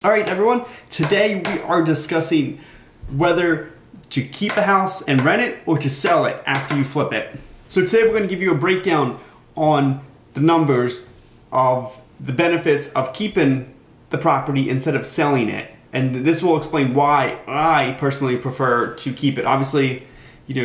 All right, everyone, today we are discussing whether to keep a house and rent it or to sell it after you flip it. So today we're going to give you a breakdown on the numbers of the benefits of keeping the property instead of selling it. And this will explain why I personally prefer to keep it. Obviously,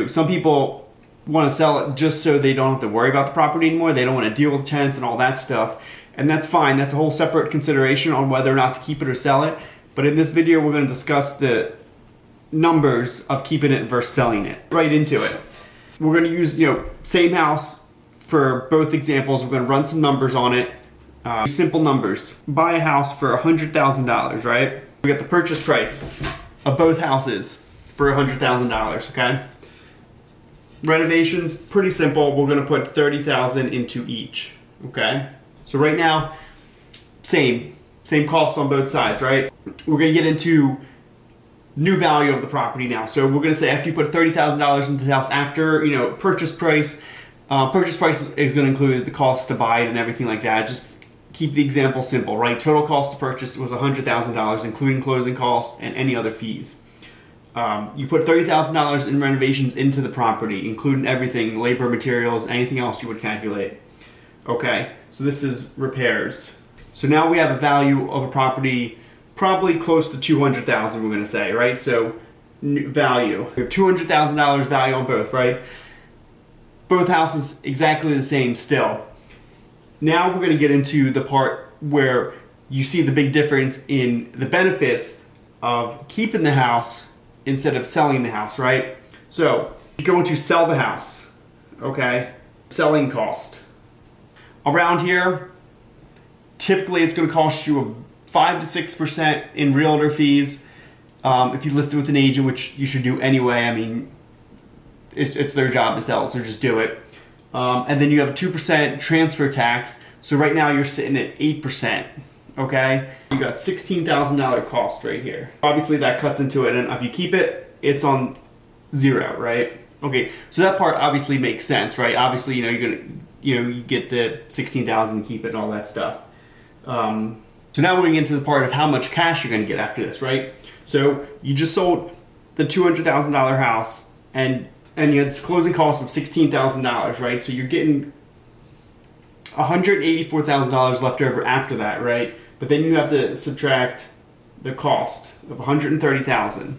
some people want to sell it just so they don't have to worry about the property anymore. They don't want to deal with tenants and all that stuff. And that's fine. That's a whole separate consideration on whether or not to keep it or sell it. But in this video, we're going to discuss the numbers of keeping it versus selling it. Right into it. We're going to use, same house for both examples. We're going to run some numbers on it. Simple numbers. Buy a house for $100,000, right? We got the purchase price of both houses for $100,000, okay? Renovations, pretty simple. We're going to put $30,000 into each, okay? So right now, same cost on both sides, right? We're going to get into new value of the property now. So we're going to say after you put $30,000 into the house, after, purchase price is going to include the cost to buy it and everything like that. Just keep the example simple, right? Total cost to purchase was $100,000, including closing costs and any other fees. You put $30,000 in renovations into the property, including everything, labor, materials, anything else you would calculate. Okay, so this is repairs. So now we have a value of a property probably close to $200,000, we're gonna say, right? So value. We have $200,000 value on both, right? Both houses exactly the same still. Now we're gonna get into the part where you see the big difference in the benefits of keeping the house instead of selling the house, right? So you're going to sell the house, okay? Selling cost. Around here, typically it's going to cost you 5 to 6% in realtor fees. If you list it with an agent, which you should do anyway. I mean, it's their job to sell it, so just do it. And then you have a 2% transfer tax. So right now you're sitting at 8%. Okay, you got $16,000 cost right here. Obviously that cuts into it, and if you keep it, it's on zero, right? Okay, so that part obviously makes sense, right? Obviously, you get the $16,000, keep it, and all that stuff. So now we're going into the part of how much cash you're going to get after this, right? So you just sold the $200,000 house, and you had closing costs of $16,000, right? So you're getting $184,000 left over after that, right? But then you have to subtract the cost of $130,000.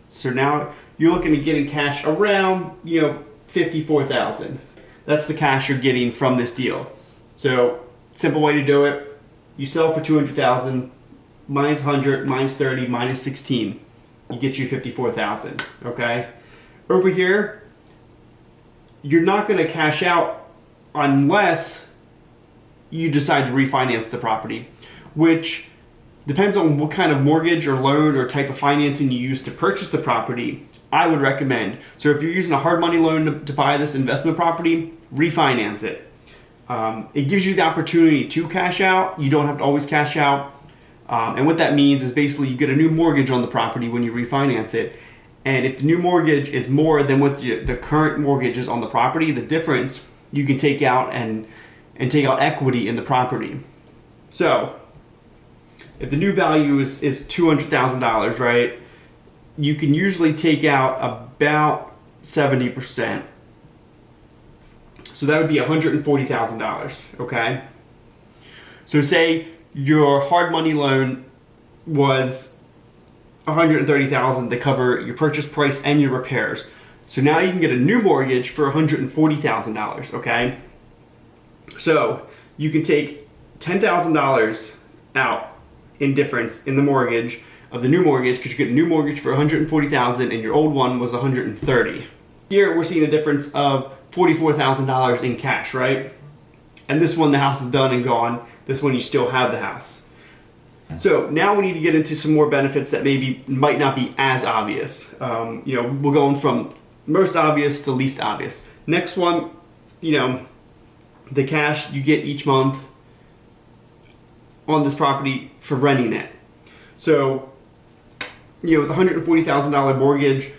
So now you're looking at getting cash around, $54,000. That's the cash you're getting from this deal. So simple way to do it: you sell for $200,000, minus 100, minus 30, minus 16, you get you $54,000. Okay. Over here, you're not going to cash out unless you decide to refinance the property, which depends on what kind of mortgage or loan or type of financing you use to purchase the property. I would recommend. So if you're using a hard money loan to buy this investment property, refinance it. It gives you the opportunity to cash out. You don't have to always cash out. And what that means is basically you get a new mortgage on the property when you refinance it. And if the new mortgage is more than what the current mortgage is on the property, the difference you can take out and take out equity in the property. So if the new value is $200,000, right, you can usually take out about 70%. So that would be $140,000, okay? So say your hard money loan was $130,000 to cover your purchase price and your repairs. So now you can get a new mortgage for $140,000, okay? So you can take $10,000 out in difference in the mortgage of the new mortgage, because you get a new mortgage for $140,000 and your old one was $130,000. Here we're seeing a difference of $44,000 in cash, right? And this one, the house is done and gone. This one, you still have the house. So now we need to get into some more benefits that might not be as obvious. We're going from most obvious to least obvious. Next one, the cash you get each month on this property for renting it. So, with a $140,000 mortgage,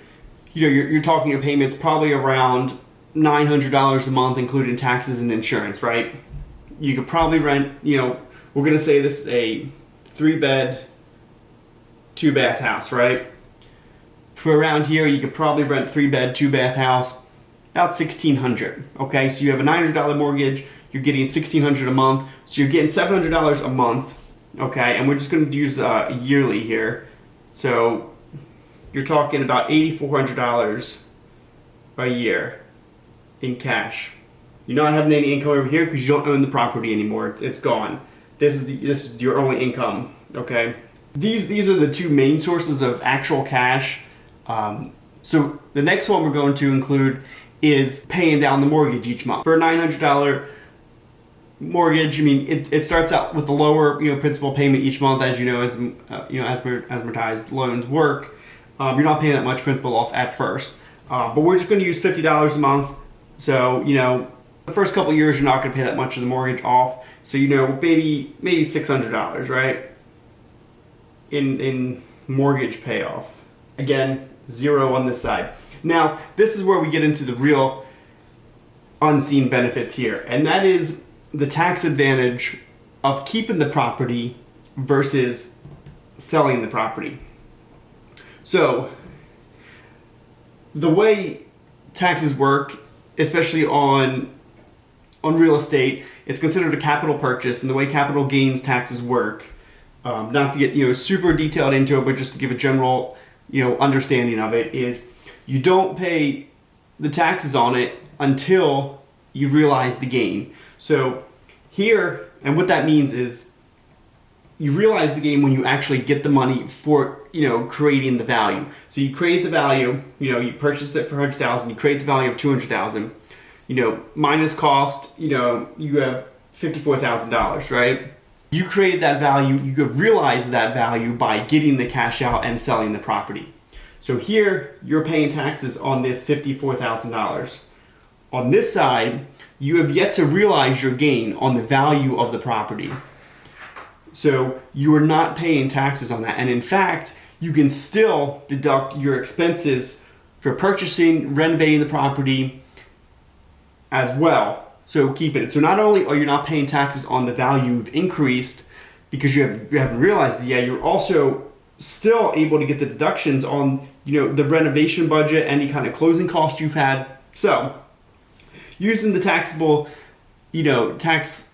you're talking your payments probably around $900 a month, including taxes and insurance, right? You could probably rent, we're going to say this is a 3-bed 2-bath house, right? For around here, you could probably rent 3-bed, 2-bath house, about $1,600. Okay, so you have a $900 mortgage, you're getting $1,600 a month, so you're getting $700 a month. Okay, and we're just going to use yearly here. So you're talking about $8,400 a year in cash. You're not having any income over here because you don't own the property anymore. It's gone. This is your only income. Okay. These are the two main sources of actual cash. So the next one we're going to include is paying down the mortgage each month. For a $900 mortgage, I mean, it starts out with the lower, principal payment each month, as you know, as amortized loans work. You're not paying that much principal off at first, but we're just going to use $50 a month. So the first couple of years you're not going to pay that much of the mortgage off. So maybe $600, right? In mortgage payoff. Again, 0 on this side. Now this is where we get into the real unseen benefits here, and that is the tax advantage of keeping the property versus selling the property. So the way taxes work, especially on real estate, it's considered a capital purchase, and the way capital gains taxes work, not to get super detailed into it, but just to give a general understanding of it, is you don't pay the taxes on it until you realize the gain. So here, and what that means is you realize the gain when you actually get the money for creating the value. So you create the value, you purchased it for $100,000, you create the value of $200,000, minus cost, you have $54,000, right? You created that value, you have realized that value by getting the cash out and selling the property. So here, you're paying taxes on this $54,000. On this side, you have yet to realize your gain on the value of the property. So you are not paying taxes on that. And in fact, you can still deduct your expenses for purchasing, renovating the property as well. So keep it. So not only are you not paying taxes on the value you've increased because you haven't realized it yet, you're also still able to get the deductions on the renovation budget, any kind of closing cost you've had. So using the taxable tax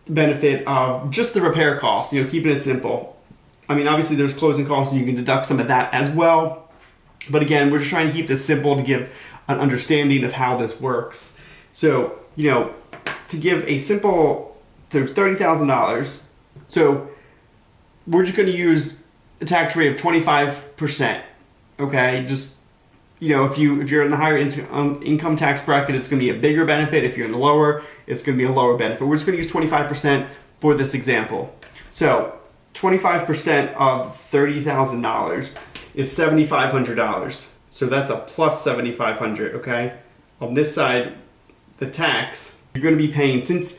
benefit of just the repair costs, keeping it simple. I mean, obviously there's closing costs and you can deduct some of that as well. But again, we're just trying to keep this simple to give an understanding of how this works. So, to give a simple, there's $30,000. So we're just going to use a tax rate of 25%. Okay, just if you're in the higher income tax bracket, it's going to be a bigger benefit. If you're in the lower, it's going to be a lower benefit. We're just going to use 25% for this example. So 25% of $30,000 is $7,500. So that's a plus $7,500. Okay, on this side, the tax you're going to be paying, since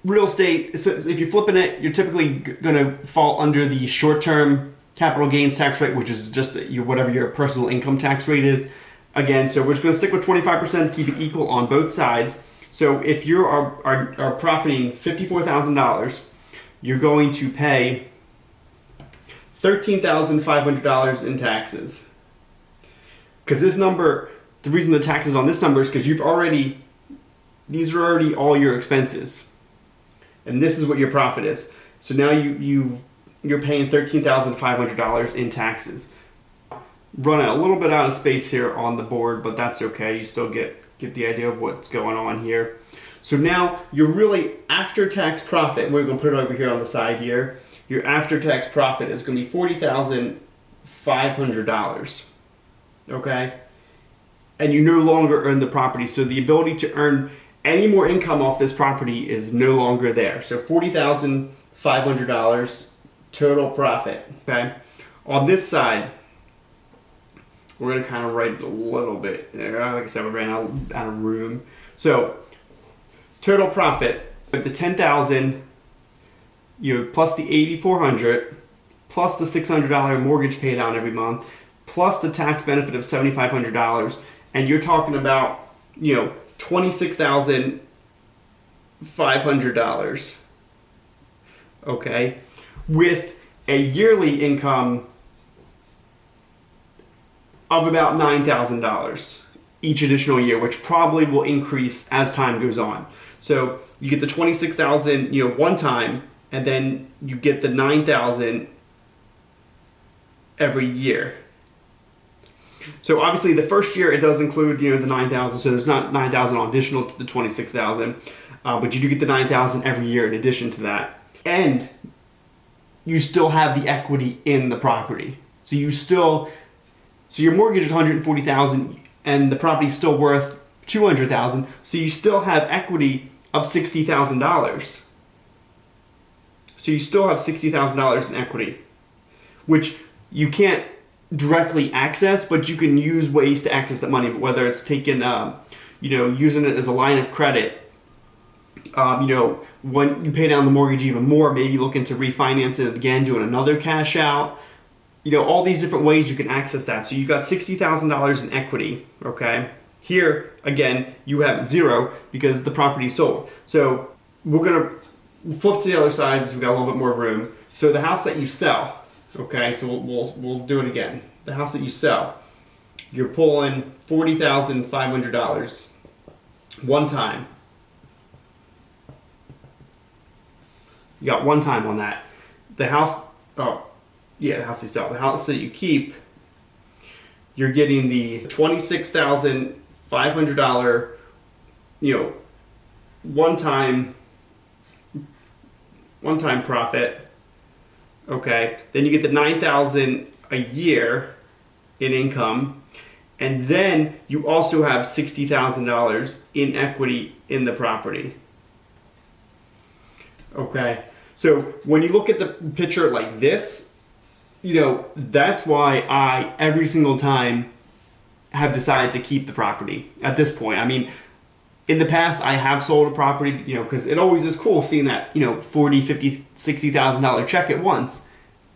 real estate, if you're flipping it, you're typically going to fall under the short-term capital gains tax rate, which is just whatever your personal income tax rate is. Again, so we're just going to stick with 25% to keep it equal on both sides. So if you are profiting $54,000, you're going to pay $13,500 in taxes. Because this number, the reason the tax is on this number is because these are already all your expenses, and this is what your profit is. So now you're paying $13,500 in taxes. Running a little bit out of space here on the board, but that's okay. You still get the idea of what's going on here. So now you're really after-tax profit. We're going to put it over here on the side here. Your after-tax profit is going to be $40,500. Okay, and you no longer earn the property, so the ability to earn any more income off this property is no longer there. So $40,500 total profit. Okay, on this side, we're going to kind of write it a little bit. Like I said, we ran out of room. So total profit with the $10,000, plus the $8,400, plus the $600 mortgage paid down every month, plus the tax benefit of $7,500, and you're talking about $26,500. Okay, with a yearly income of about $9,000 each additional year, which probably will increase as time goes on. So you get the 26,000, one time, and then you get the 9,000 every year. So obviously the first year it does include, the 9,000, so there's not 9,000 additional to the 26,000, but you do get the 9,000 every year in addition to that. And you still have the equity in the property. So your mortgage is 140,000 and the property is still worth 200,000, so you still have equity of $60,000. So you still have $60,000 in equity, which you can't directly access, but you can use ways to access that money, whether it's taking, using it as a line of credit. When you pay down the mortgage even more, maybe looking to refinance it again, doing another cash out. All these different ways you can access that. So you got $60,000 in equity, okay? Here, again, you have zero because the property sold. So we're gonna flip to the other side because we've got a little bit more room. So the house that you sell, okay, so we'll do it again. The house that you sell, you're pulling $40,500 one time. You got one time on that. The house you sell. The house that you keep, you're getting the $26,500, one time profit. Okay. Then you get the $9,000 a year in income, and then you also have $60,000 in equity in the property. Okay. So when you look at the picture like this, that's why I, every single time, have decided to keep the property at this point. I mean, in the past, I have sold a property, because it always is cool seeing that, $40,000, $50,000, $60,000 check at once,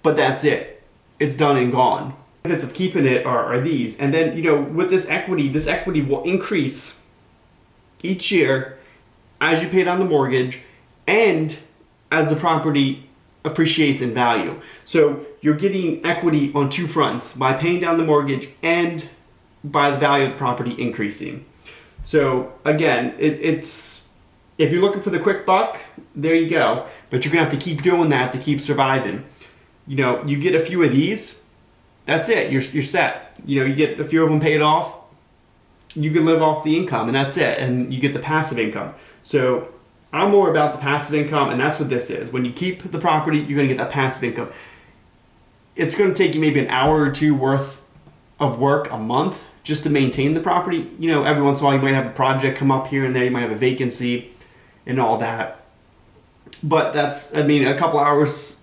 but that's it. It's done and gone. The benefits of keeping it are these. And then, with this equity will increase each year as you pay down the mortgage and as the property appreciates in value. So you're getting equity on two fronts, by paying down the mortgage and by the value of the property increasing. So again, it's if you're looking for the quick buck, there you go. But you're gonna have to keep doing that to keep surviving. You get a few of these, that's it. You're set. You get a few of them paid off, you can live off the income, and that's it. And you get the passive income. So I'm more about the passive income, and that's what this is. When you keep the property, you're going to get that passive income. It's going to take you maybe an hour or two worth of work a month just to maintain the property. Every once in a while you might have a project come up here and there, you might have a vacancy and all that. But that's, a couple hours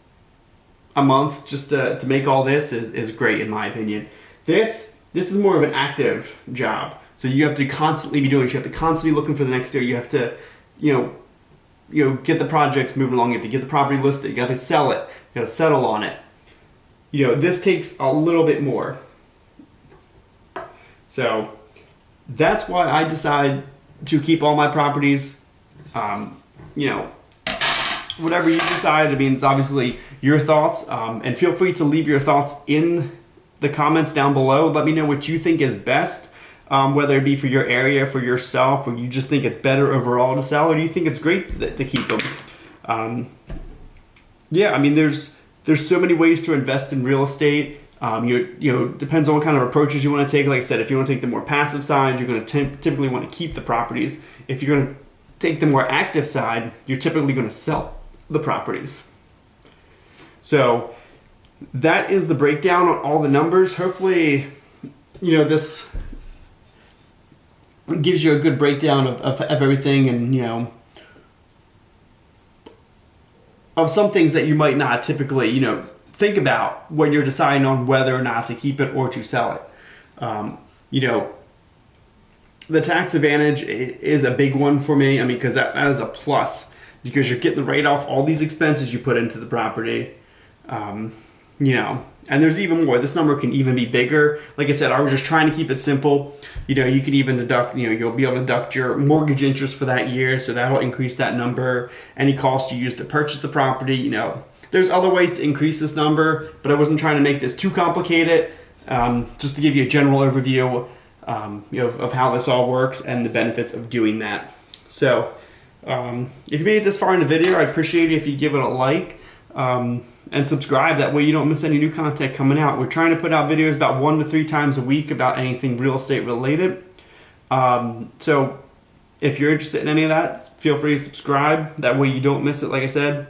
a month just to make all this is great in my opinion. This is more of an active job. So you have to constantly be doing it. You have to constantly be looking for the next year. You have to, get the projects moving along. You have to get the property listed. You got to sell it. You got to settle on it. This takes a little bit more. So that's why I decide to keep all my properties. Whatever you decide, it's obviously your thoughts. And feel free to leave your thoughts in the comments down below. Let me know what you think is best. Whether it be for your area, for yourself, or you just think it's better overall to sell, or do you think it's great to keep them? There's so many ways to invest in real estate. Depends on what kind of approaches you want to take. Like I said, if you want to take the more passive side, you're going to typically want to keep the properties. If you're going to take the more active side, you're typically going to sell the properties. So that is the breakdown on all the numbers. Hopefully, this gives you a good breakdown of everything, and of some things that you might not typically think about when you're deciding on whether or not to keep it or to sell it. The tax advantage is a big one for me. Because that is a plus, because you're getting the write off all these expenses you put into the property. And there's even more. This number can even be bigger. Like I said, I was just trying to keep it simple. You could even deduct, you'll be able to deduct your mortgage interest for that year. So that'll increase that number. Any cost you use to purchase the property, there's other ways to increase this number, but I wasn't trying to make this too complicated. just to give you a general overview of how this all works and the benefits of doing that. So if you made it this far in the video, I'd appreciate it if you give it a like and subscribe. That way you don't miss any new content coming out. We're trying to put out videos about 1 to 3 times a week about anything real estate related. So if you're interested in any of that, feel free to subscribe. That way you don't miss it, like I said.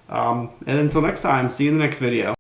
And until next time, see you in the next video.